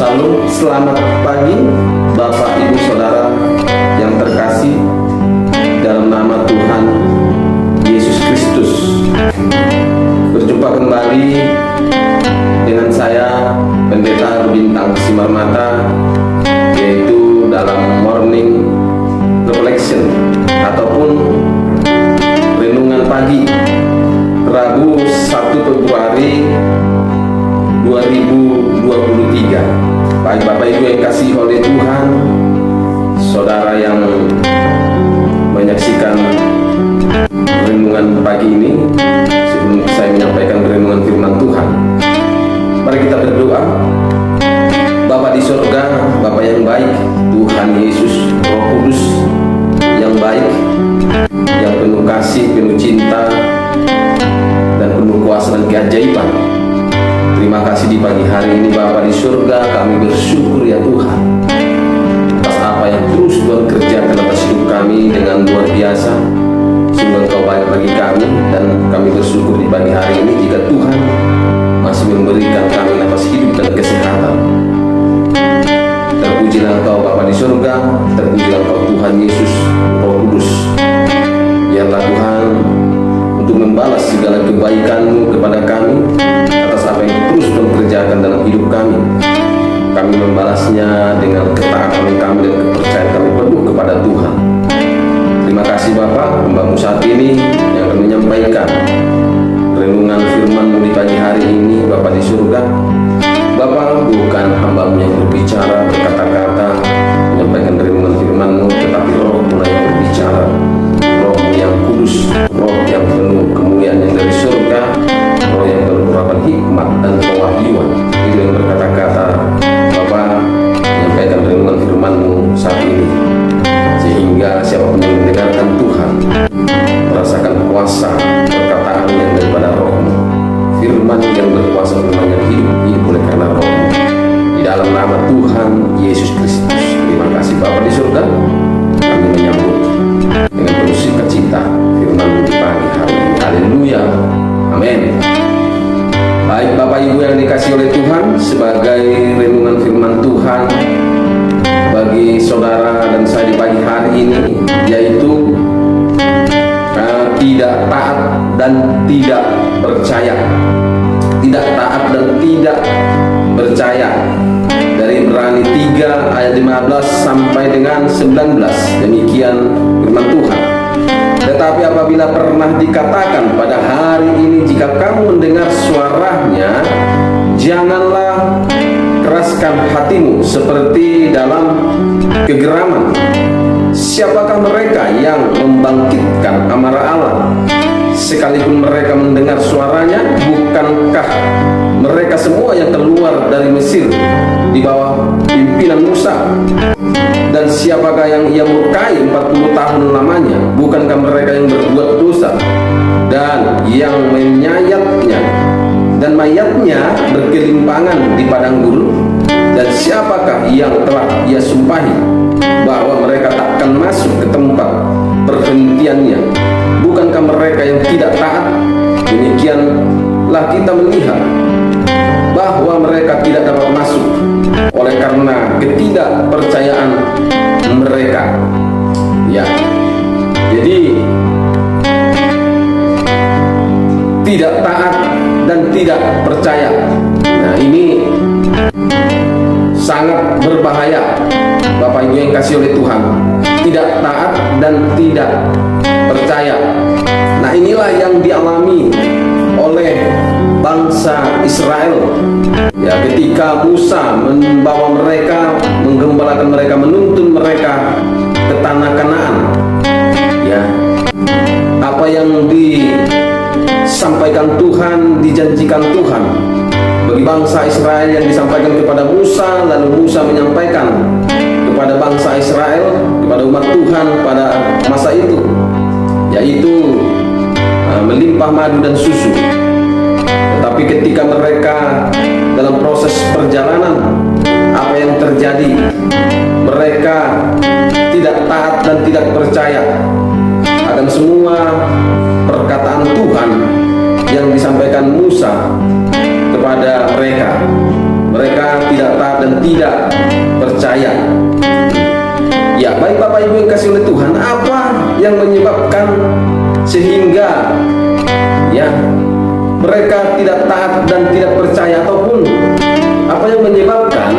Salam, selamat pagi Bapak Ibu Saudara yang terkasih dalam nama Tuhan Yesus Kristus. Berjumpa kembali dengan saya Pendeta Bintang Simarmata, yaitu dalam Morning Reflection ataupun renungan pagi Rabu 1 Februari 2023. Baik Bapak Ibu yang kasih oleh Tuhan, saudara yang menyaksikan renungan pagi ini, sebelum saya menyampaikan renungan firman Tuhan, mari kita berdoa. Bapa di surga, Bapa yang baik, Tuhan Yesus, Roh Kudus yang baik, yang penuh kasih, penuh cinta, dan penuh kuasa dan keajaiban. Terima kasih di pagi hari ini Bapa di surga, kami bersyukur ya Tuhan atas apa yang terus Tuhan kerjakan atas hidup kami dengan luar biasa. Sungguh Engkau baik bagi kami, dan kami bersyukur di pagi hari ini jika Tuhan masih memberikan kami nafas hidup dan kesehatan. Terpujilah Engkau Bapa di surga, terpujilah Engkau Tuhan Yesus, Roh Kudus. Biarlah Tuhan untuk membalas segala kebaikan-Mu kepada kami atas apa yang terus Tuhan kerjakan dalam hidup kami. Kami membalasnya dengan ketaatan kami dan kepercayaan kami penuh kepada Tuhan. Terima kasih Bapa, hamba-Mu saat ini yang akan menyampaikan renungan firman-Mu di pagi hari ini. Bapa di surga, Bapa bukan hamba-Mu yang berbicara, berkata-kata, menyampaikan renungan firman-Mu, tetapi Roh-Mu yang berbicara, Roh-Mu yang kudus, Roh yang penuh kemuliaan yang dari surga, Roh yang berurapan hikmat dan pewahyuan. Itu yang berkata-kata Bapa, menyampaikan renungan firman-Mu saat ini, sehingga siapapun yang mendengarkan Tuhan merasakan kuasa perkataan yang daripada Roh-Mu, firman yang berkuasa, firman yang hidup oleh karena Roh-Mu, di dalam nama Tuhan Yesus Kristus. Terima kasih Bapa di surga, kami menyambut dengan penuh sukacita firman-Mu di pagi hari ini. Haleluya, amin. Baik Bapak Ibu yang dikasih oleh Tuhan, sebagai renungan firman Tuhan bagi saudara dan saya di pagi hari ini, yaitu tidak taat dan tidak percaya. Tidak taat dan tidak percaya, dari Ibrani 3 ayat 15 sampai dengan 19. Demikian firman Tuhan. Tetapi apabila pernah dikatakan pada hari ini, jika kamu mendengar suaranya, janganlah keraskan hatimu seperti dalam kegeraman. Siapakah mereka yang membangkitkan amarah Allah? Sekalipun mereka mendengar suaranya, bukankah mereka semua yang keluar dari Mesir di bawah pimpinan Musa? Dan siapakah yang ia murkai 40 tahun lamanya? Bukankah mereka yang berbuat dosa dan yang menyayatnya, dan mayatnya bergelimpangan di padang gurun? Dan siapakah yang telah ia sumpahi bahwa mereka takkan masuk ke tempat perhentiannya? Bukankah mereka yang tidak taat? Demikianlah kita melihat bahwa mereka tidak dapat masuk oleh karena ketidakpercayaan mereka. Ya, jadi tidak taat dan tidak percaya. Nah, ini sangat berbahaya Bapak Ibu yang kasih oleh Tuhan. Tidak taat dan tidak percaya. Nah, inilah yang dialami oleh bangsa Israel, ya, ketika Musa membawa mereka, menggembalakan mereka, menuntun mereka ke tanah Kanaan. Ya, apa yang disampaikan Tuhan, dijanjikan Tuhan bagi bangsa Israel yang disampaikan kepada Musa, lalu Musa menyampaikan kepada bangsa Israel, kepada umat Tuhan pada masa itu, yaitu melimpah madu dan susu. Tetapi ketika mereka dalam proses perjalanan, apa yang terjadi? Mereka tidak taat dan tidak percaya akan semua perkataan Tuhan yang disampaikan Musa kepada mereka. Mereka tidak taat dan tidak percaya. Ya, baik Bapak Ibu yang kasih oleh Tuhan, apa yang menyebabkan sehingga ya mereka tidak taat dan tidak percaya, ataupun apa yang menyebabkan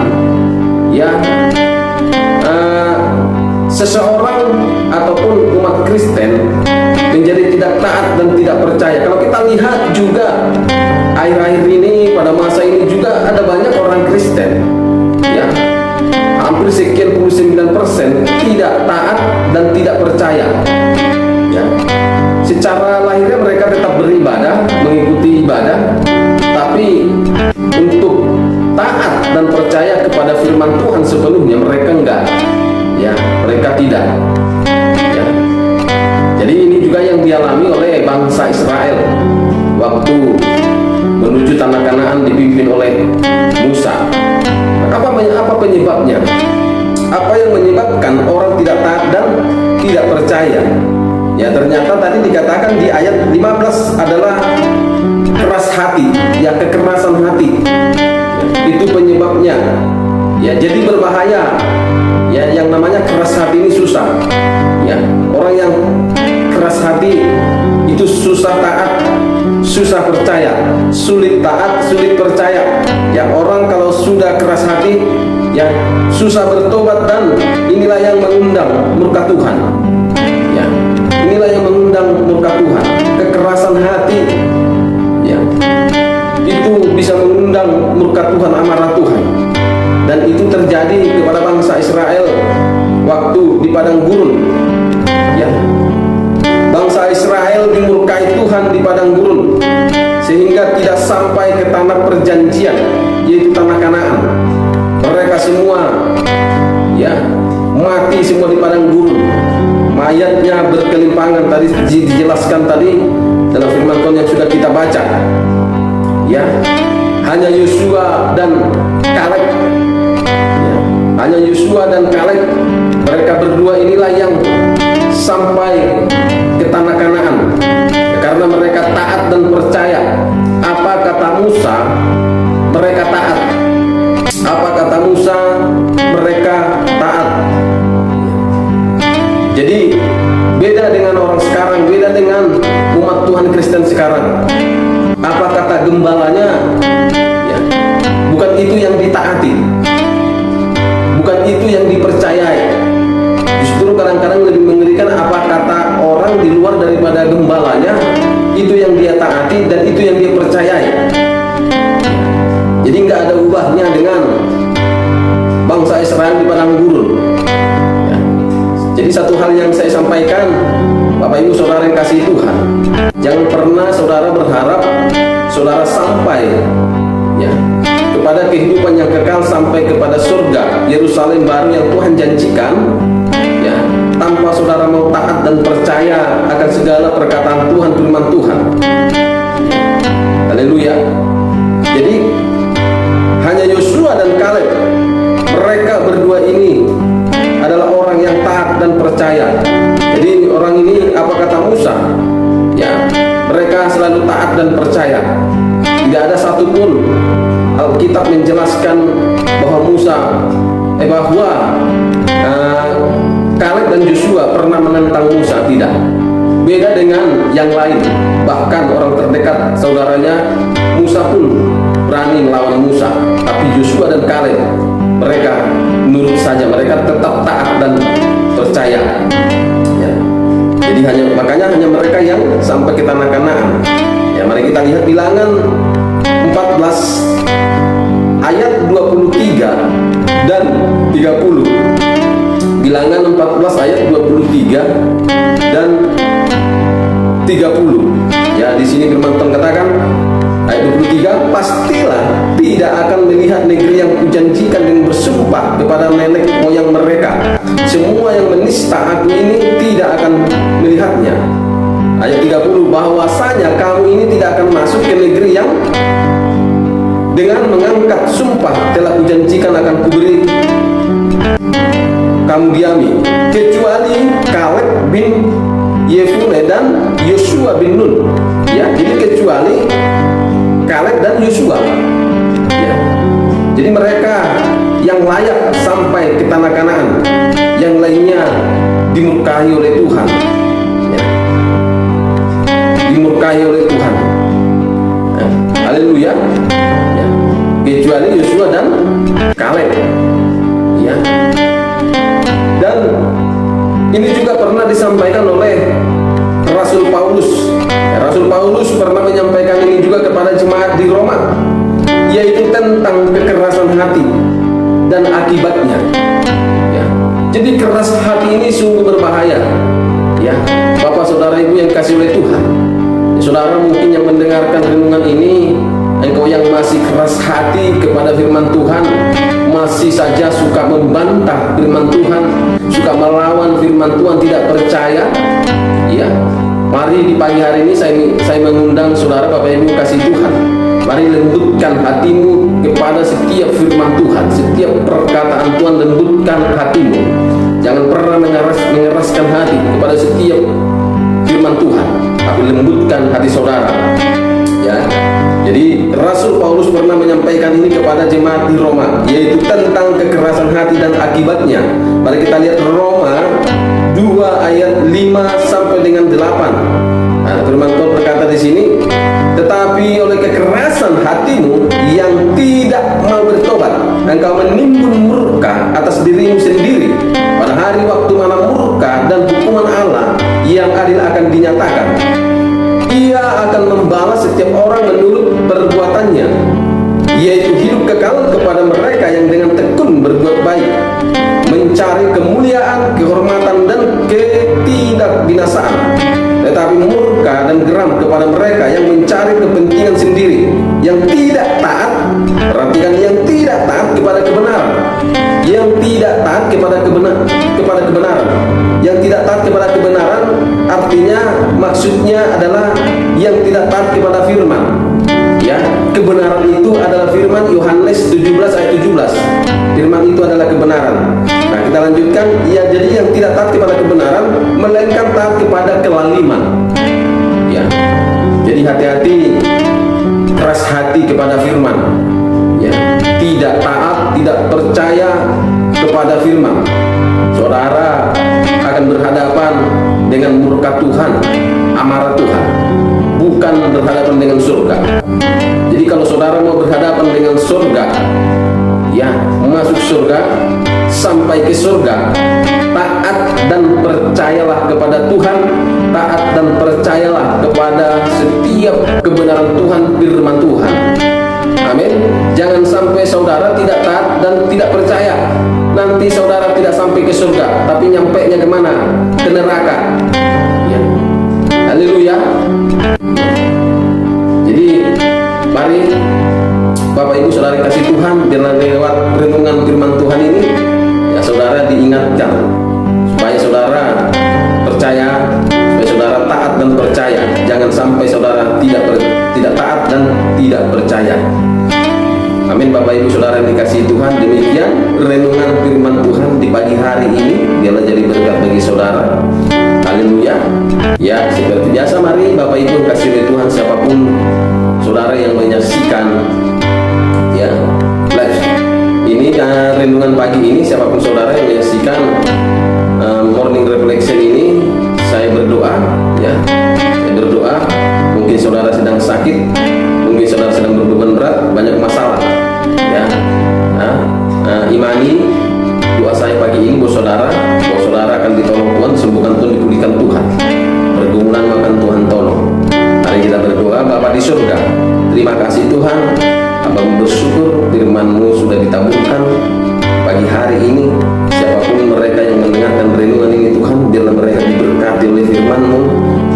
ya seseorang ataupun umat Kristen menjadi tidak taat dan tidak percaya? Kalau kita lihat juga akhir-akhir ini, pada masa ini juga ada banyak orang Kristen ya, hampir sekian 99% tidak taat dan tidak percaya ya. Secara lahirnya mereka tetap beribadah, mengikuti ibadah, tapi untuk taat dan percaya kepada firman Tuhan sepenuhnya mereka enggak ya, mereka tidak ya. Jadi ini juga yang dialami oleh bangsa Israel waktu menuju tanah Kanaan dipimpin oleh Musa. Apa penyebabnya? Apa yang menyebabkan orang tidak taat dan tidak percaya? Ya, ternyata tadi dikatakan di ayat 15 adalah keras hati, ya, kekerasan hati. Ya, itu penyebabnya. Ya, jadi berbahaya. Ya, yang namanya keras hati ini susah. Ya, orang yang keras hati itu susah taat, susah percaya, sulit taat, sulit percaya. Ya, orang kalau sudah keras hati ya susah bertobat, dan inilah yang mengundang murka Tuhan. Ya, inilah yang mengundang murka Tuhan. Kekerasan hati ya itu bisa mengundang murka Tuhan, amarah Tuhan. Dan itu terjadi kepada bangsa Israel waktu di padang gurun ya. Bangsa Israel dimurkai Tuhan di padang gurun sehingga tidak sampai ke tanah perjanjian, yaitu tanah Kanaan. Mereka semua ya mati semua di padang gurun. Mayatnya berkelimpangan, tadi dijelaskan tadi dalam firman Tuhan yang sudah kita baca. Ya, hanya Yosua dan Kaleb. Ya, hanya Yosua dan Kaleb, mereka berdua inilah yang sampai ke tanah Kanaan ya, karena mereka taat dan percaya. Apa kata Musa, mereka taat. Apa kata Musa, mereka taat. Jadi beda dengan orang sekarang, beda dengan umat Tuhan Kristen sekarang. Apa kata gembalanya ya, bukan itu yang ditaati, bukan itu yang dipercayai. Justru kadang-kadang lebih mengerikan apa kata orang di luar daripada gembalanya, itu yang dia taati dan itu yang dia percayai. Jadi nggak ada ubahnya dengan bangsa Israel di padang gurun ya. Jadi satu hal yang saya sampaikan, Bapak Ibu Saudara yang kasih Tuhan, jangan pernah saudara berharap saudara sampai ya kepada kehidupan yang kekal, sampai kepada surga Yerusalem baru yang Tuhan janjikan ya, tanpa saudara mau taat dan percaya akan segala perkataan Tuhan, firman Tuhan. Haleluya. Jadi hanya Yosua dan Kaleb, mereka berdua ini adalah orang yang taat dan percaya. Jadi orang ini, apa kata Musa ya, mereka selalu taat dan percaya. Tidak ada satupun Alkitab menjelaskan bahwa Kaleb dan Yosua pernah menentang Musa, tidak. Beda dengan yang lain, bahkan orang terdekat saudaranya Musa pun berani melawan Musa, tapi Yosua dan Kaleb mereka nurut saja, mereka tetap taat dan percaya ya. Jadi makanya hanya mereka yang sampai ke tanah Kanaan ya. Mari kita lihat Bilangan 14 ayat 23 dan 30. Bilangan 14 ayat 23 dan 30 ya. Di sini firman Tuhan katakan ayat 23, pastilah tidak akan melihat negeri yang kujanjikan dengan bersumpah kepada nenek moyang mereka. Semua yang menista aku ini tidak akan melihatnya. Ayat 30, bahwasanya kamu ini tidak akan masuk ke negeri yang dengan mengangkat sumpah telah kujanjikan akan kuberi kamu diami, kecuali Kaleb bin Yefune dan Yosua bin Nun ya. Jadi kecuali Kaleb dan Yosua ya. Jadi mereka yang yang layak sampai ke tanah Kanaan, yang lainnya dimurkai oleh Tuhan, ya. Dimurkai oleh Tuhan. Haleluya, ya. Kecuali Yosua dan Kaleb, ya. Dan ini juga pernah disampaikan oleh Rasul Paulus. Rasul Paulus pernah menyampaikan ini juga kepada jemaat di Roma, yaitu tentang kekerasan hati dan akibatnya, ya. Jadi keras hati ini sungguh berbahaya, ya. Bapak saudara ibu yang kasih oleh Tuhan, ya, saudara mungkin yang mendengarkan renungan ini, engkau yang masih keras hati kepada firman Tuhan, masih saja suka membantah firman Tuhan, suka melawan firman Tuhan, tidak percaya, ya. Mari di pagi hari ini saya mengundang saudara Bapak Ibu kasih Tuhan, mari lembutkan hatimu kepada setiap firman Tuhan, setiap perkataan Tuhan, lembutkan hatimu. Jangan pernah mengeraskan hati kepada setiap firman Tuhan, tapi lembutkan hati saudara, ya. Jadi Rasul Paulus pernah menyampaikan ini kepada jemaat di Roma, yaitu tentang kekerasan hati dan akibatnya. Mari kita lihat Roma 2 ayat 5 sampai dengan 8. Nah, firman Tuhan berkata di sini, tetapi oleh kekerasan hatimu yang tidak mau bertobat, engkau menimbun murka atas dirimu sendiri pada hari waktu mana murka dan hukuman Allah yang adil akan dinyatakan. Ia akan membalas setiap orang menurut perbuatannya, yaitu hidup kekal kepada mereka yang dengan tekun berbuat baik, mencari kemuliaan, kehormatan, dan ketidakbinasaan, tetapi murka dan geram kepada mereka yang mencari kepentingan sendiri, yang tidak taat. Perhatikan, yang tidak taat kepada kebenaran, yang tidak taat kepada kebenaran, yang tidak taat kepada kebenaran, artinya maksudnya adalah yang tidak taat kepada firman, ya. Kebenaran itu adalah firman Yohanes 17 ayat 17. Firman itu adalah kebenaran. Nah, kita lanjutkan, ya. Jadi yang tidak taat kepada kebenaran melainkan taat kepada kelaliman, ya. Jadi hati-hati, keras hati kepada firman, ya. Tidak taat, tidak percaya kepada firman, saudara akan berhadapan dengan murka Tuhan, amarah Tuhan, bukan berhadapan dengan surga. Jadi kalau saudara mau berhadapan dengan surga, ya, masuk surga, sampai ke surga, taat dan percayalah kepada Tuhan, taat dan percayalah kepada setiap kebenaran Tuhan, firman Tuhan. Amin. Jangan sampai saudara tidak taat dan tidak percaya, nanti saudara tidak sampai ke surga, tapi nyampainya kemana? Ke neraka, ya. Haleluya. Jadi mari Bapak Ibu saudara kasih Tuhan, dengan lewat renungan firman Tuhan ini, ya, saudara diingatkan supaya saudara percaya, supaya saudara taat dan percaya. Jangan sampai saudara tidak taat dan tidak percaya. Amin. Bapak Ibu saudara yang dikasihi Tuhan, demikian renungan firman Tuhan di pagi hari ini. Biarlah jadi berkat bagi saudara. Haleluya. Ya, seperti biasa mari Bapak Ibu kasih oleh Tuhan, siapapun saudara yang menyaksikan, ya, live ini, renungan pagi ini, siapapun saudara yang menyaksikan morning reflection ini, saya berdoa, ya, saya berdoa. Mungkin saudara sedang sakit, mungkin saudara sedang berbeban berat, banyak masalah, ya. Imani doa saya pagi ini buat saudara, bahwa saudara akan ditolong Tuhan, sembuhkan Tuhan, dipulihkan Tuhan, pergumulan akan Tuhan tolong. Mari kita berdoa. Bapa di surga, terima kasih Tuhan, Hamba bersyukur firman-Mu sudah ditaburkan pagi hari ini. Siapapun mereka yang mendengarkan renungan ini Tuhan, biarlah mereka diberkati oleh firman-Mu,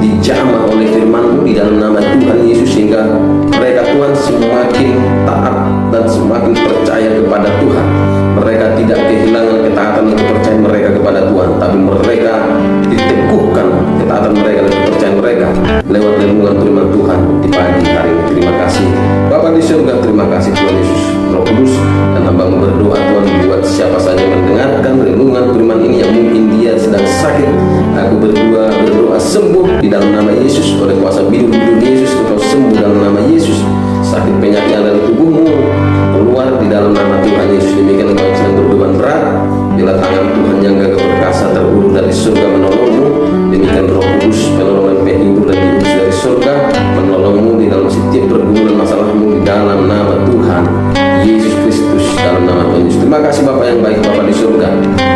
dijamah oleh firman-Mu di dalam nama Tuhan Yesus, sehingga mereka Tuhan semakin taat dan semakin percaya kepada Tuhan. Mereka tidak kehilangan ketaatan dan kepercayaan mereka kepada Tuhan, tapi mereka diteguhkan ketaatan mereka dan kepercayaan mereka lewat renungan firman Tuhan di pagi hari ini. Terima kasih Bapa di surga, terima kasih Tuhan Yesus, Roh Kudus, dan Hamba berdoa Tuhan buat siapa saja yang mendengarkan renungan firman ini yang mungkin dia sedang sakit. Aku berdoa sembuh di dalam nama Yesus, oleh kuasa bidung-bidung Yesus, engkau sembuh dalam nama Yesus. Sakit penyakit yang ada di tubuhmu keluar di dalam nama Tuhan Yesus. Demikian engkau sedang Biarlah tangan Tuhan yang gagah perkasa terulur dari surga menolongmu. Demikian Roh Kudus penolongan penghibur dan diutus dari surga menolongmu di dalam setiap pergumulan masalahmu di dalam nama Tuhan Yesus Kristus, dalam nama Tuhan Yesus. Terima kasih Bapa yang baik, Bapa di surga.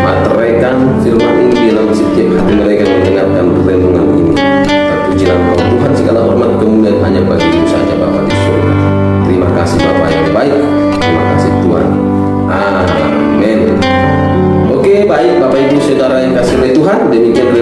Materaikan firman ini di dalam setiap hati mereka yang mendengarkan renungan ini. Terpujilah Engkau Tuhan, segala hormat kemuliaan hanya bagi-Mu saja Bapa di surga. Terima kasih Bapa yang baik, terima kasih Tuhan. Amin. Oke, baik Bapak Ibu Saudara yang kasih oleh Tuhan, demikian